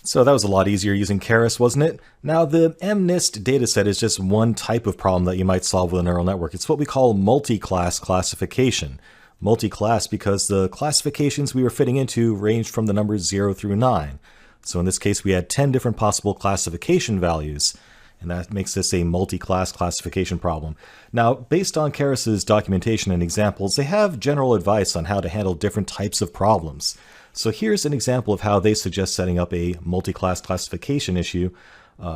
So that was a lot easier using Keras, wasn't it? Now the MNIST dataset is just one type of problem that you might solve with a neural network. It's what we call multi-class classification. Multi-class because the classifications we were fitting into ranged from the numbers 0 through 9. So in this case we had 10 different possible classification values, and that makes this a multi-class classification problem. Now, based on Keras's documentation and examples, they have general advice on how to handle different types of problems. So here's an example of how they suggest setting up a multi-class classification issue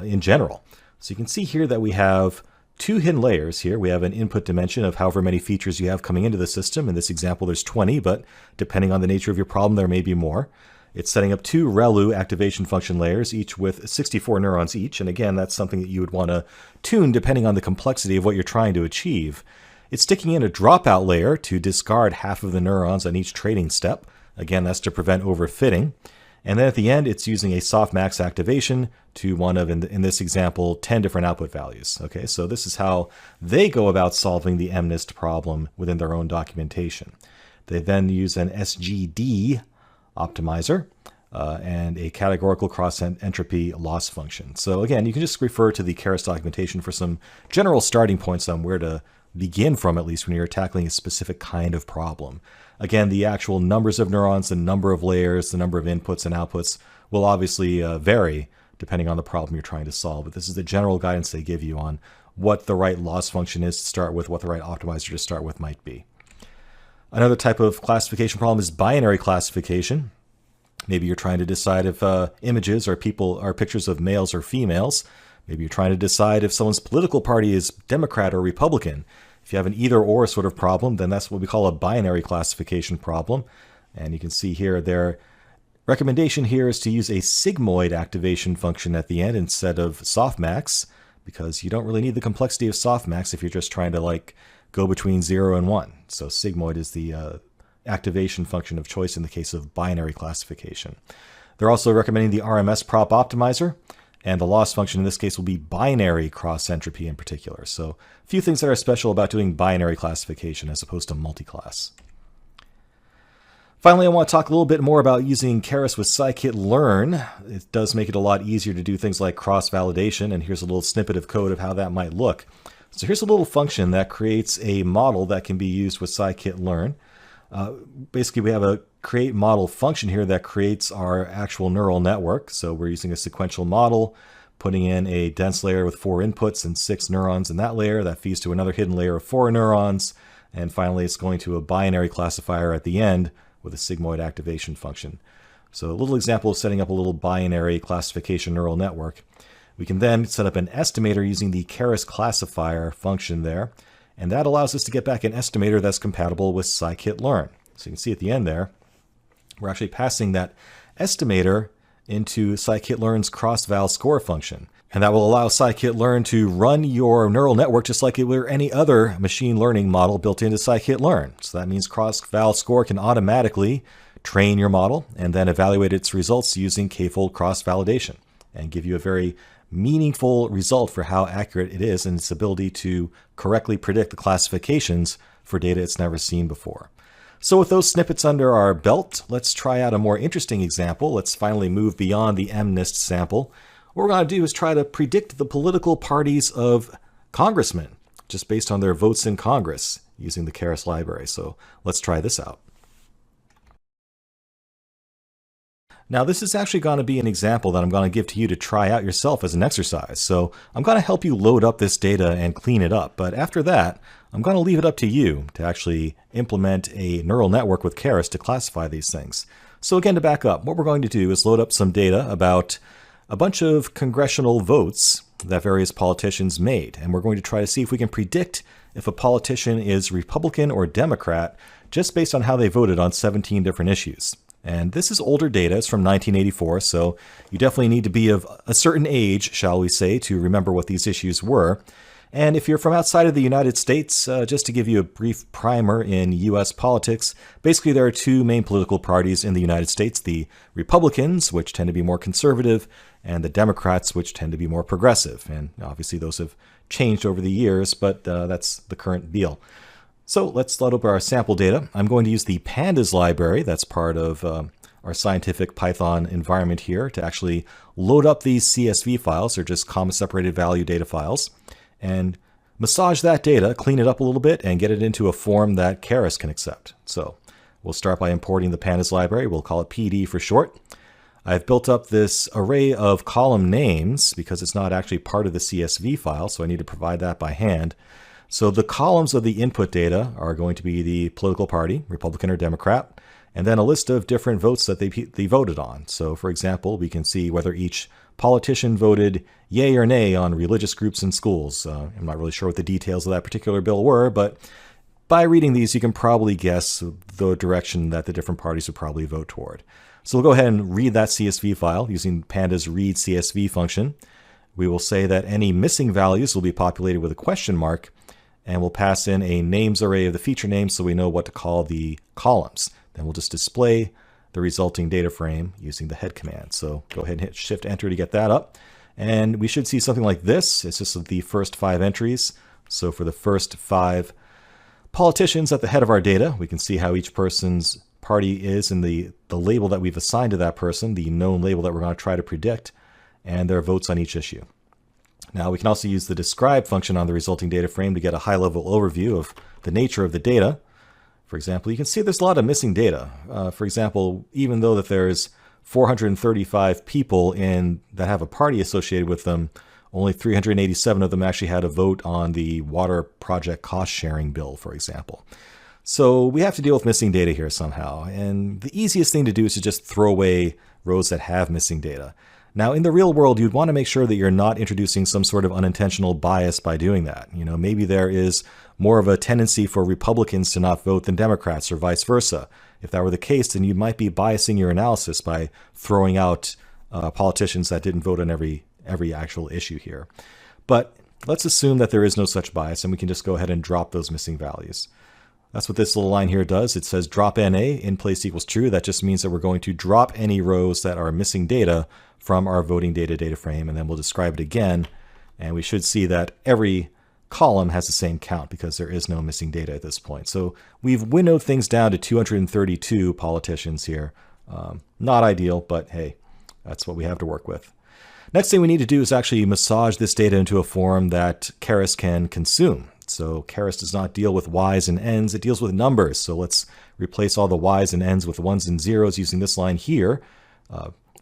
in general. So you can see here that we have two hidden layers here. We have an input dimension of however many features you have coming into the system. In this example, there's 20, but depending on the nature of your problem, there may be more. It's setting up two ReLU activation function layers, each with 64 neurons each. And again, that's something that you would want to tune depending on the complexity of what you're trying to achieve. It's sticking in a dropout layer to discard half of the neurons on each training step. Again, that's to prevent overfitting. And then at the end, it's using a softmax activation to one of, in this example, 10 different output values. Okay, so this is how they go about solving the MNIST problem within their own documentation. They then use an SGD optimizer and a categorical cross-entropy loss function. So again, you can just refer to the Keras documentation for some general starting points on where to begin from, at least when you're tackling a specific kind of problem. Again, the actual numbers of neurons, the number of layers, the number of inputs and outputs will obviously vary depending on the problem you're trying to solve. But this is the general guidance they give you on what the right loss function is to start with, what the right optimizer to start with might be. Another type of classification problem is binary classification. Maybe you're trying to decide if images or people are pictures of males or females. Maybe you're trying to decide if someone's political party is Democrat or Republican. If you have an either-or sort of problem, then that's what we call a binary classification problem. And you can see here their recommendation here is to use a sigmoid activation function at the end instead of softmax, because you don't really need the complexity of softmax if you're just trying to go between 0 and 1. So sigmoid is the activation function of choice in the case of binary classification. They're also recommending the RMS prop optimizer. And the loss function in this case will be binary cross-entropy in particular. So a few things that are special about doing binary classification as opposed to multi-class. Finally, I want to talk a little bit more about using Keras with scikit-learn. It does make it a lot easier to do things like cross-validation, and here's a little snippet of code of how that might look. So here's a little function that creates a model that can be used with scikit-learn. Basically, we have a create model function here that creates our actual neural network. So we're using a sequential model, putting in a dense layer with 4 inputs and 6 neurons in that layer. That feeds to another hidden layer of 4 neurons. And finally, it's going to a binary classifier at the end with a sigmoid activation function. So a little example of setting up a little binary classification neural network. We can then set up an estimator using the Keras classifier function there. And that allows us to get back an estimator that's compatible with scikit-learn. So you can see at the end there, we're actually passing that estimator into scikit-learn's cross-val score function. And that will allow scikit-learn to run your neural network just like it were any other machine learning model built into scikit-learn. So that means cross-val score can automatically train your model and then evaluate its results using k-fold cross-validation and give you a very meaningful result for how accurate it is and its ability to correctly predict the classifications for data it's never seen before. So with those snippets under our belt, let's try out a more interesting example. Let's finally move beyond the MNIST sample. What we're going to do is try to predict the political parties of congressmen just based on their votes in Congress using the Keras library. So let's try this out. Now this is actually going to be an example that I'm going to give to you to try out yourself as an exercise. So I'm going to help you load up this data and clean it up. But after that, I'm going to leave it up to you to actually implement a neural network with Keras to classify these things. So again, to back up, what we're going to do is load up some data about a bunch of congressional votes that various politicians made. And we're going to try to see if we can predict if a politician is Republican or Democrat just based on how they voted on 17 different issues. And this is older data. It's from 1984, so you definitely need to be of a certain age, shall we say, to remember what these issues were. And if you're from outside of the United States, just to give you a brief primer in U.S. politics, basically there are two main political parties in the United States, the Republicans, which tend to be more conservative, and the Democrats, which tend to be more progressive. And obviously those have changed over the years, but that's the current deal. So let's load up our sample data. I'm going to use the pandas library that's part of our scientific Python environment here to actually load up these CSV files, or just comma separated value data files, and massage that data, clean it up a little bit, and get it into a form that Keras can accept. So we'll start by importing the pandas library. We'll call it PD for short. I've built up this array of column names because it's not actually part of the CSV file, so I need to provide that by hand. So the columns of the input data are going to be the political party, Republican or Democrat, and then a list of different votes that they voted on. So for example, we can see whether each politician voted yay or nay on religious groups in schools. I'm not really sure what the details of that particular bill were, but by reading these, you can probably guess the direction that the different parties would probably vote toward. So we'll go ahead and read that CSV file using pandas read CSV function. We will say that any missing values will be populated with a question mark, and we'll pass in a names array of the feature names so we know what to call the columns. Then we'll just display the resulting data frame using the head command. So go ahead and hit Shift Enter to get that up. And we should see something like this. It's just the first 5 entries. So for the first 5 politicians at the head of our data, we can see how each person's party is in the label that we've assigned to that person, the known label that we're going to try to predict, and their votes on each issue. Now we can also use the describe function on the resulting data frame to get a high-level overview of the nature of the data. For example, you can see there's a lot of missing data. For example, even though that there's 435 people that have a party associated with them, only 387 of them actually had a vote on the water project cost sharing bill, for example. So we have to deal with missing data here somehow. And the easiest thing to do is to just throw away rows that have missing data. Now, in the real world, you'd want to make sure that you're not introducing some sort of unintentional bias by doing that. You know, maybe there is more of a tendency for Republicans to not vote than Democrats, or vice versa. If that were the case, then you might be biasing your analysis by throwing out politicians that didn't vote on every actual issue here. But let's assume that there is no such bias, and we can just go ahead and drop those missing values. That's what this little line here does. It says drop NA, in place equals true. That just means that we're going to drop any rows that are missing data from our voting data frame, and then we'll describe it again. And we should see that every column has the same count because there is no missing data at this point. So we've winnowed things down to 232 politicians here. Not ideal, but hey, that's what we have to work with. Next thing we need to do is actually massage this data into a form that Keras can consume. So Keras does not deal with y's and n's, it deals with numbers. So let's replace all the y's and n's with 1s and 0s using this line here.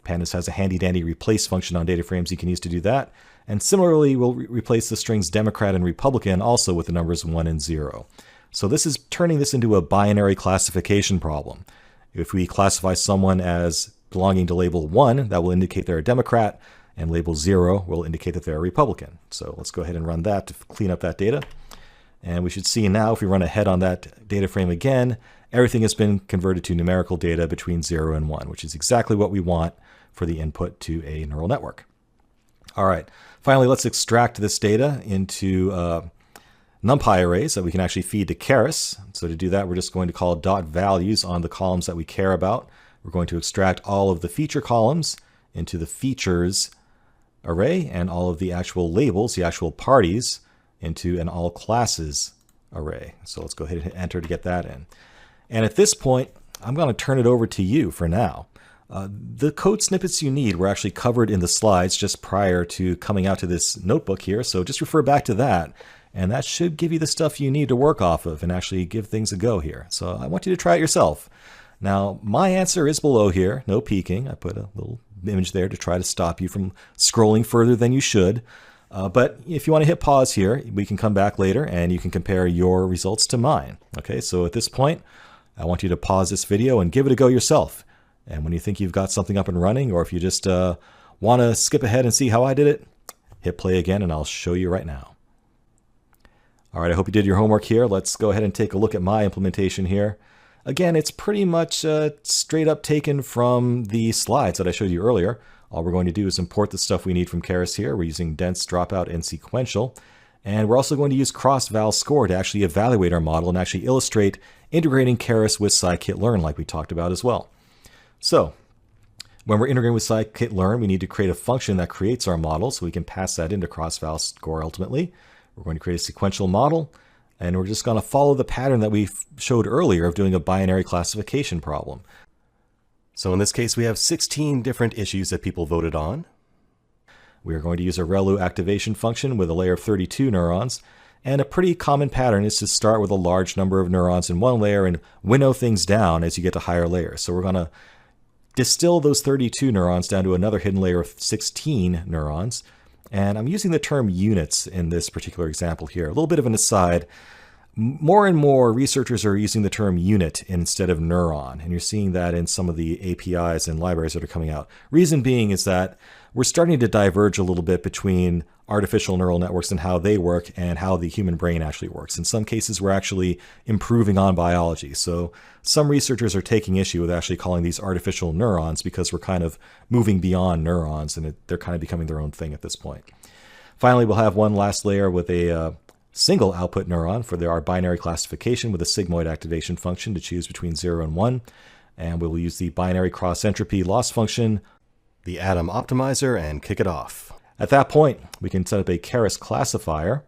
Pandas has a handy-dandy replace function on data frames you can use to do that. And similarly, we'll replace the strings Democrat and Republican also with the numbers 1 and 0. So this is turning this into a binary classification problem. If we classify someone as belonging to label 1, that will indicate they're a Democrat, and label 0 will indicate that they're a Republican. So let's go ahead and run that to clean up that data. And we should see now, if we run ahead on that data frame again, everything has been converted to numerical data between 0 and 1, which is exactly what we want for the input to a neural network. All right, finally, let's extract this data into NumPy arrays that we can actually feed to Keras. So to do that, we're just going to call .values on the columns that we care about. We're going to extract all of the feature columns into the features array, and all of the actual labels, the actual parties, into an all classes array. So let's go ahead and hit enter to get that in. And at this point, I'm going to turn it over to you for now. The code snippets you need were actually covered in the slides just prior to coming out to this notebook here. So just refer back to that, and that should give you the stuff you need to work off of and actually give things a go here. So I want you to try it yourself. Now, my answer is below here, no peeking. I put a little image there to try to stop you from scrolling further than you should. But if you want to hit pause here, we can come back later and you can compare your results to mine. Okay, so at this point, I want you to pause this video and give it a go yourself. And when you think you've got something up and running, or if you just want to skip ahead and see how I did it, hit play again and I'll show you right now. All right, I hope you did your homework here. Let's go ahead and take a look at my implementation here. Again, it's pretty much straight up taken from the slides that I showed you earlier. All we're going to do is import the stuff we need from Keras here. We're using dense, dropout, and sequential. And we're also going to use cross-val score to actually evaluate our model and actually illustrate integrating Keras with scikit-learn like we talked about as well. So when we're integrating with scikit-learn, we need to create a function that creates our model so we can pass that into cross-val score ultimately. We're going to create a sequential model, and we're just going to follow the pattern that we showed earlier of doing a binary classification problem. So in this case, we have 16 different issues that people voted on. We are going to use a ReLU activation function with a layer of 32 neurons. And a pretty common pattern is to start with a large number of neurons in one layer and winnow things down as you get to higher layers. So we're going to distill those 32 neurons down to another hidden layer of 16 neurons. And I'm using the term units in this particular example here. A little bit of an aside. More and more researchers are using the term unit instead of neuron, and you're seeing that in some of the APIs and libraries that are coming out. Reason being is that we're starting to diverge a little bit between artificial neural networks and how they work and how the human brain actually works. In some cases, we're actually improving on biology. So some researchers are taking issue with actually calling these artificial neurons because we're kind of moving beyond neurons and they're kind of becoming their own thing at this point. Finally, we'll have one last layer with a single output neuron for our binary classification with a sigmoid activation function to choose between 0 and 1. And we will use the binary cross entropy loss function, The atom optimizer, and kick it off. At that point, we can set up a Keras classifier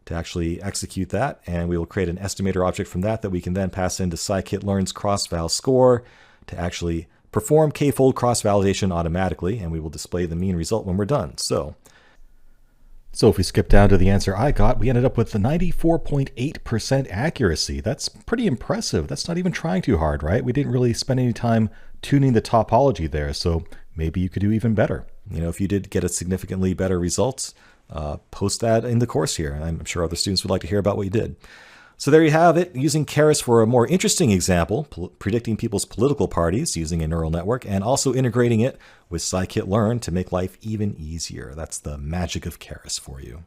to actually execute that, and we will create an estimator object from that we can then pass into scikit-learn's cross-val score to actually perform k-fold cross-validation automatically, and we will display the mean result when we're done. So if we skip down to the answer I got, we ended up with the 94.8% accuracy. That's pretty impressive. That's not even trying too hard, right? We didn't really spend any time tuning the topology there, so maybe you could do even better. You know, if you did get a significantly better results, post that in the course here. I'm sure other students would like to hear about what you did. So there you have it, using Keras for a more interesting example, predicting people's political parties using a neural network, and also integrating it with scikit-learn to make life even easier. That's the magic of Keras for you.